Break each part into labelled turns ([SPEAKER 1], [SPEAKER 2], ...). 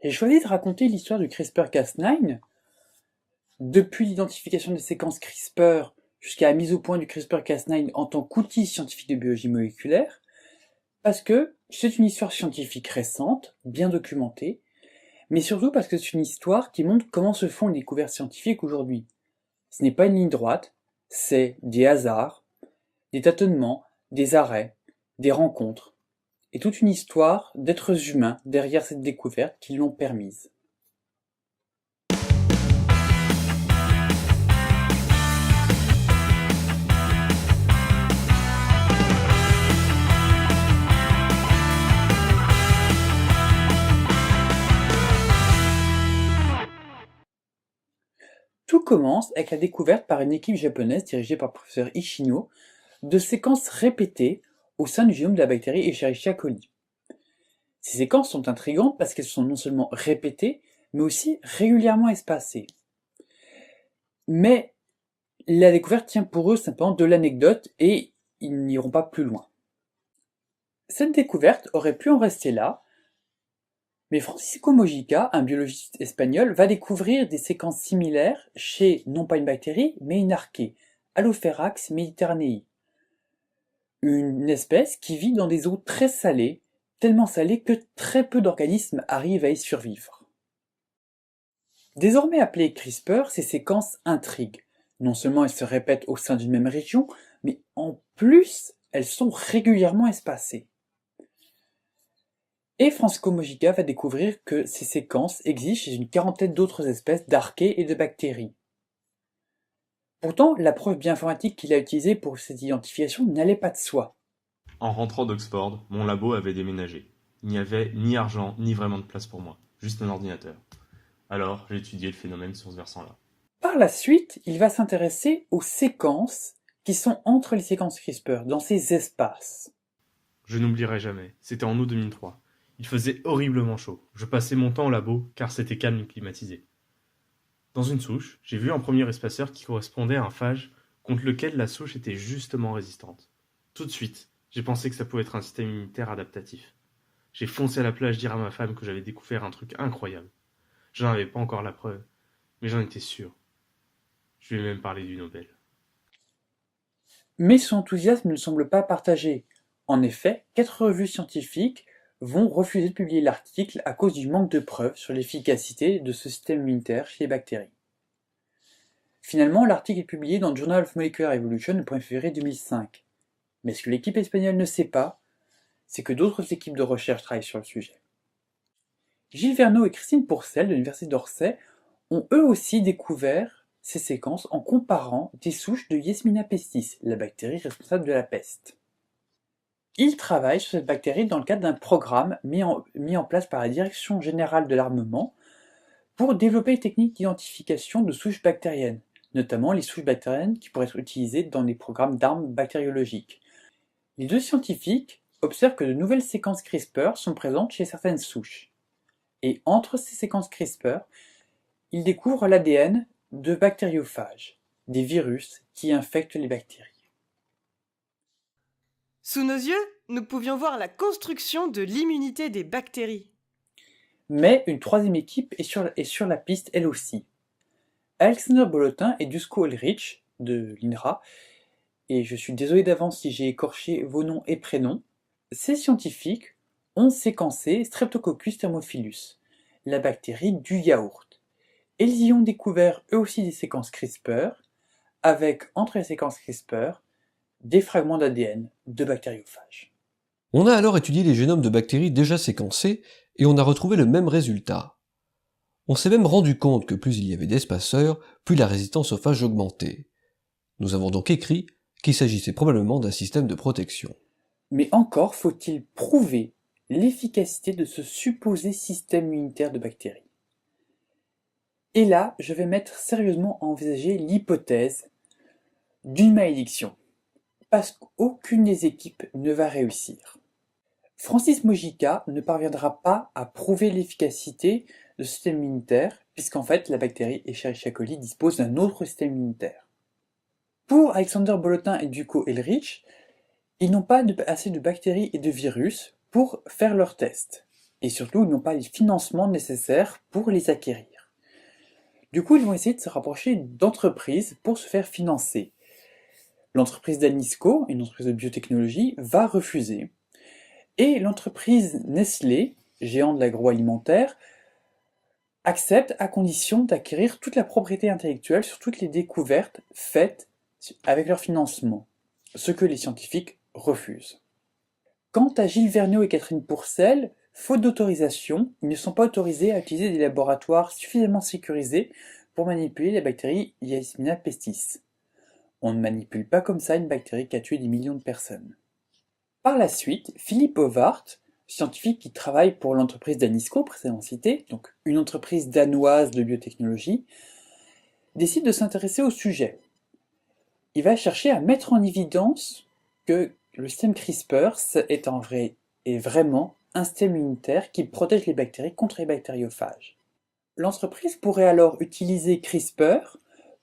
[SPEAKER 1] J'ai choisi de raconter l'histoire du CRISPR-Cas9, depuis l'identification des séquences CRISPR jusqu'à la mise au point du CRISPR-Cas9 en tant qu'outil scientifique de biologie moléculaire, parce que c'est une histoire scientifique récente, bien documentée, mais surtout parce que c'est une histoire qui montre comment se font les découvertes scientifiques aujourd'hui. Ce n'est pas une ligne droite, c'est des hasards, des tâtonnements, des arrêts, des rencontres, et toute une histoire d'êtres humains derrière cette découverte qui l'ont permise. Tout commence avec la découverte par une équipe japonaise dirigée par le professeur Ishino de séquences répétées au sein du génome de la bactérie Escherichia coli. Ces séquences sont intrigantes parce qu'elles sont non seulement répétées, mais aussi régulièrement espacées. Mais la découverte tient pour eux simplement de l'anecdote et ils n'iront pas plus loin. Cette découverte aurait pu en rester là, mais Francisco Mojica, un biologiste espagnol, va découvrir des séquences similaires chez non pas une bactérie, mais une archée, Halopherax mediterranei, une espèce qui vit dans des eaux très salées, tellement salées que très peu d'organismes arrivent à y survivre. Désormais appelées CRISPR, ces séquences intriguent. Non seulement elles se répètent au sein d'une même région, mais en plus, elles sont régulièrement espacées. Et Francisco Mojica va découvrir que ces séquences existent chez une quarantaine d'autres espèces d'archées et de bactéries. Pourtant, l'approche bioinformatique qu'il a utilisée pour cette identification n'allait pas de soi.
[SPEAKER 2] En rentrant d'Oxford, mon labo avait déménagé. Il n'y avait ni argent, ni vraiment de place pour moi, juste un ordinateur. Alors, j'ai étudié le phénomène sur ce versant-là.
[SPEAKER 1] Par la suite, il va s'intéresser aux séquences qui sont entre les séquences CRISPR, dans ces espaces.
[SPEAKER 2] Je n'oublierai jamais, c'était en août 2003. Il faisait horriblement chaud. Je passais mon temps au labo, car c'était calme et climatisé. Dans une souche, j'ai vu un premier espaceur qui correspondait à un phage contre lequel la souche était justement résistante. Tout de suite, j'ai pensé que ça pouvait être un système immunitaire adaptatif. J'ai foncé à la plage dire à ma femme que j'avais découvert un truc incroyable. Je n'en avais pas encore la preuve, mais j'en étais sûr. Je lui ai même parlé du Nobel.
[SPEAKER 1] Mais son enthousiasme ne semble pas partagé. En effet, 4 revues scientifiques vont refuser de publier l'article à cause du manque de preuves sur l'efficacité de ce système immunitaire chez les bactéries. Finalement, l'article est publié dans le Journal of Molecular Evolution le 1er février 2005. Mais ce que l'équipe espagnole ne sait pas, c'est que d'autres équipes de recherche travaillent sur le sujet. Gilles Verneau et Christine Pourcel de l'Université d'Orsay ont eux aussi découvert ces séquences en comparant des souches de Yesmina pestis, la bactérie responsable de la peste. Ils travaillent sur cette bactérie dans le cadre d'un programme mis en place par la Direction générale de l'armement pour développer les techniques d'identification de souches bactériennes, notamment les souches bactériennes qui pourraient être utilisées dans des programmes d'armes bactériologiques. Les deux scientifiques observent que de nouvelles séquences CRISPR sont présentes chez certaines souches. Et entre ces séquences CRISPR, ils découvrent l'ADN de bactériophages, des virus qui infectent les bactéries.
[SPEAKER 3] Sous nos yeux, nous pouvions voir la construction de l'immunité des bactéries.
[SPEAKER 1] Mais une troisième équipe est sur la piste elle aussi. Alexander Bolotin et Dusko Ulrich de l'INRA, et je suis désolé d'avance si j'ai écorché vos noms et prénoms, ces scientifiques ont séquencé Streptococcus thermophilus, la bactérie du yaourt. Ils y ont découvert eux aussi des séquences CRISPR, avec entre les séquences CRISPR des fragments d'ADN de bactériophages.
[SPEAKER 4] On a alors étudié les génomes de bactéries déjà séquencés et on a retrouvé le même résultat. On s'est même rendu compte que plus il y avait d'espaceurs, plus la résistance aux phages augmentait. Nous avons donc écrit qu'il s'agissait probablement d'un système de protection.
[SPEAKER 1] Mais encore faut-il prouver l'efficacité de ce supposé système immunitaire de bactéries. Et là, je vais mettre sérieusement à envisager l'hypothèse d'une malédiction, parce qu'aucune des équipes ne va réussir. Francis Mojica ne parviendra pas à prouver l'efficacité de ce système immunitaire, puisqu'en fait la bactérie Escherichia coli dispose d'un autre système immunitaire. Pour Alexander Bolotin et Dusko Ulrich, ils n'ont pas assez de bactéries et de virus pour faire leurs tests. et surtout ils n'ont pas les financements nécessaires pour les acquérir. Du coup, ils vont essayer de se rapprocher d'entreprises pour se faire financer. L'entreprise Danisco, une entreprise de biotechnologie, va refuser. Et l'entreprise Nestlé, géant de l'agroalimentaire, accepte à condition d'acquérir toute la propriété intellectuelle sur toutes les découvertes faites avec leur financement, ce que les scientifiques refusent. Quant à Gilles Vergniaud et Catherine Pourcel, faute d'autorisation, ils ne sont pas autorisés à utiliser des laboratoires suffisamment sécurisés pour manipuler la bactérie Yersinia pestis. On ne manipule pas comme ça une bactérie qui a tué des millions de personnes. Par la suite, Philippe Ovart, scientifique qui travaille pour l'entreprise Danisco précédemment citée, donc une entreprise danoise de biotechnologie, décide de s'intéresser au sujet. Il va chercher à mettre en évidence que le système CRISPR est vraiment un système immunitaire qui protège les bactéries contre les bactériophages. L'entreprise pourrait alors utiliser CRISPR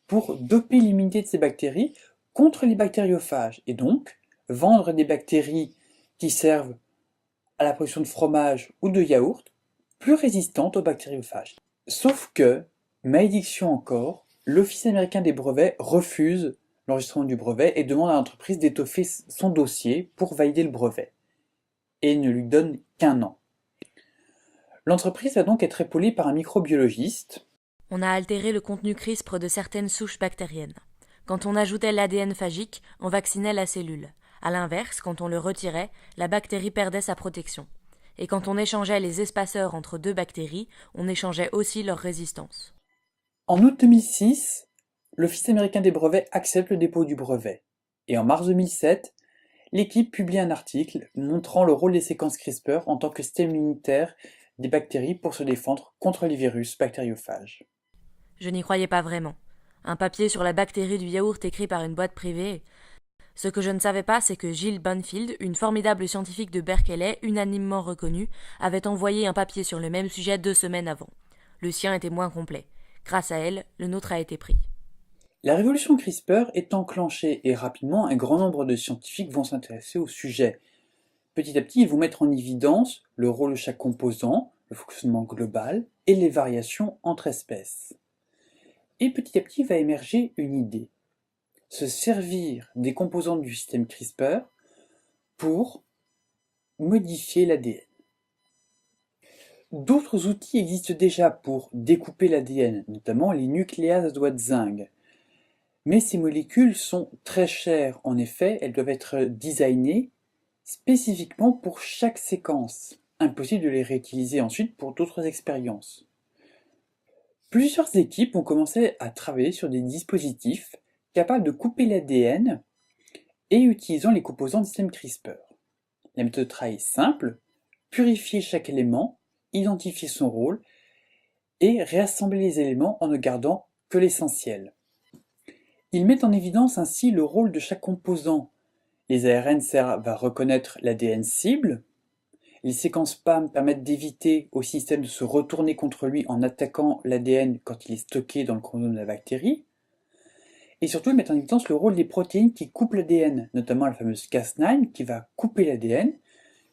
[SPEAKER 1] pour doper l'immunité de ces bactéries contre les bactériophages et donc vendre des bactéries qui servent à la production de fromage ou de yaourt plus résistantes aux bactériophages. Sauf que, malédiction encore, l'Office américain des brevets refuse l'enregistrement du brevet et demande à l'entreprise d'étoffer son dossier pour valider le brevet, et ne lui donne qu'1 an. L'entreprise va donc être épaulée par un microbiologiste.
[SPEAKER 5] On a altéré le contenu CRISPR de certaines souches bactériennes. Quand on ajoutait l'ADN phagique, on vaccinait la cellule. A l'inverse, quand on le retirait, la bactérie perdait sa protection. Et quand on échangeait les espaceurs entre deux bactéries, on échangeait aussi leur résistance.
[SPEAKER 1] En août 2006, l'Office américain des brevets accepte le dépôt du brevet. Et en mars 2007, l'équipe publie un article montrant le rôle des séquences CRISPR en tant que système immunitaire des bactéries pour se défendre contre les virus bactériophages.
[SPEAKER 5] Je n'y croyais pas vraiment. Un papier sur la bactérie du yaourt écrit par une boîte privée. Ce que je ne savais pas, c'est que Jill Banfield, une formidable scientifique de Berkeley, unanimement reconnue, avait envoyé un papier sur le même sujet 2 semaines avant. Le sien était moins complet. Grâce à elle, le nôtre a été pris.
[SPEAKER 1] La révolution CRISPR est enclenchée et rapidement un grand nombre de scientifiques vont s'intéresser au sujet. Petit à petit, ils vont mettre en évidence le rôle de chaque composant, le fonctionnement global et les variations entre espèces. Et petit à petit va émerger une idée. Se servir des composants du système CRISPR pour modifier l'ADN. D'autres outils existent déjà pour découper l'ADN, notamment les nucléases à doigts de zinc. Mais ces molécules sont très chères, en effet, elles doivent être designées spécifiquement pour chaque séquence. Impossible de les réutiliser ensuite pour d'autres expériences. Plusieurs équipes ont commencé à travailler sur des dispositifs capables de couper l'ADN et utilisant les composants du système CRISPR. La méthode de travail est simple, purifier chaque élément, identifier son rôle et réassembler les éléments en ne gardant que l'essentiel. Ils mettent en évidence ainsi le rôle de chaque composant. Les ARN servent à reconnaître l'ADN cible, les séquences PAM permettent d'éviter au système de se retourner contre lui en attaquant l'ADN quand il est stocké dans le chromosome de la bactérie, et surtout ils mettent en évidence le rôle des protéines qui coupent l'ADN, notamment la fameuse Cas9 qui va couper l'ADN,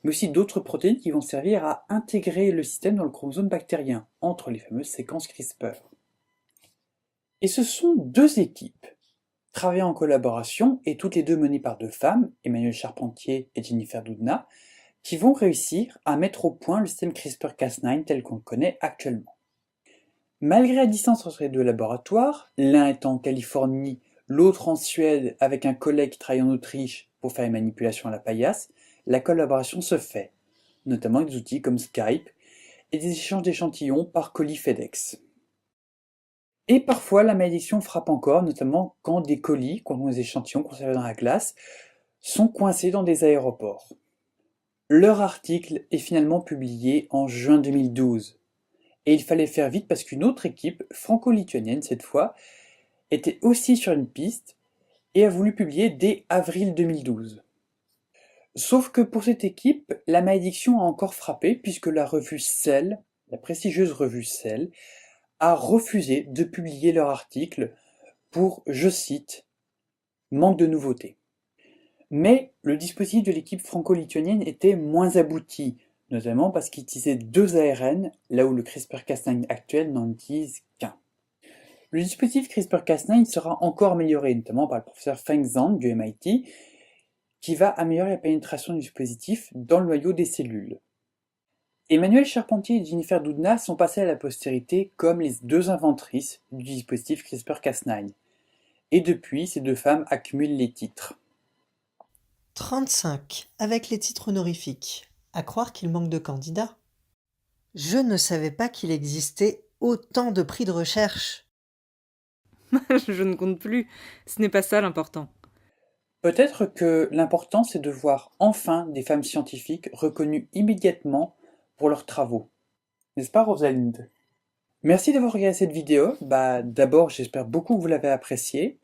[SPEAKER 1] mais aussi d'autres protéines qui vont servir à intégrer le système dans le chromosome bactérien, entre les fameuses séquences CRISPR. Et ce sont 2 équipes, travaillant en collaboration et toutes les 2 menées par 2 femmes, Emmanuelle Charpentier et Jennifer Doudna, qui vont réussir à mettre au point le système CRISPR-Cas9 tel qu'on le connaît actuellement. Malgré la distance entre les 2 laboratoires, l'un étant en Californie, l'autre en Suède avec un collègue qui travaille en Autriche pour faire les manipulations à la paillasse, la collaboration se fait, notamment avec des outils comme Skype et des échanges d'échantillons par colis FedEx. Et parfois la malédiction frappe encore, notamment quand des colis, contenant des échantillons conservés dans la glace, sont coincés dans des aéroports. Leur article est finalement publié en juin 2012. Et il fallait faire vite parce qu'une autre équipe, franco-lituanienne cette fois, était aussi sur une piste et a voulu publier dès avril 2012. Sauf que pour cette équipe, la malédiction a encore frappé puisque la revue Cell, la prestigieuse revue Cell, a refusé de publier leur article pour, je cite, « manque de nouveautés ». Mais le dispositif de l'équipe franco-lituanienne était moins abouti, notamment parce qu'il utilisait 2 ARN, là où le CRISPR-Cas9 actuel n'en utilise qu'un. Le dispositif CRISPR-Cas9 sera encore amélioré, notamment par le professeur Feng Zhang du MIT, qui va améliorer la pénétration du dispositif dans le noyau des cellules. Emmanuelle Charpentier et Jennifer Doudna sont passées à la postérité comme les 2 inventrices du dispositif CRISPR-Cas9. Et depuis, ces 2 femmes accumulent les titres.
[SPEAKER 6] 35, avec les titres honorifiques. À croire qu'il manque de candidats. Je ne savais pas qu'il existait autant de prix de recherche.
[SPEAKER 7] Je ne compte plus. Ce n'est pas ça l'important.
[SPEAKER 1] Peut-être que l'important c'est de voir enfin des femmes scientifiques reconnues immédiatement pour leurs travaux. N'est-ce pas Rosalind? Merci d'avoir regardé cette vidéo. D'abord j'espère beaucoup que vous l'avez appréciée.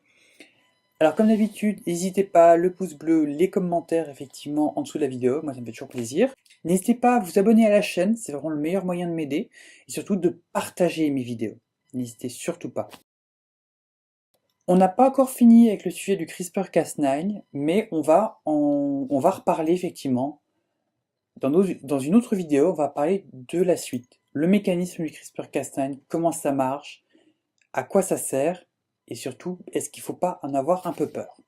[SPEAKER 1] Alors comme d'habitude, n'hésitez pas, le pouce bleu, les commentaires effectivement en dessous de la vidéo, moi ça me fait toujours plaisir. N'hésitez pas à vous abonner à la chaîne, c'est vraiment le meilleur moyen de m'aider. Et surtout de partager mes vidéos. N'hésitez surtout pas. On n'a pas encore fini avec le sujet du CRISPR-Cas9, mais on va reparler effectivement. Dans une autre vidéo, on va parler de la suite. Le mécanisme du CRISPR-Cas9, comment ça marche, à quoi ça sert, et surtout, est-ce qu'il ne faut pas en avoir un peu peur?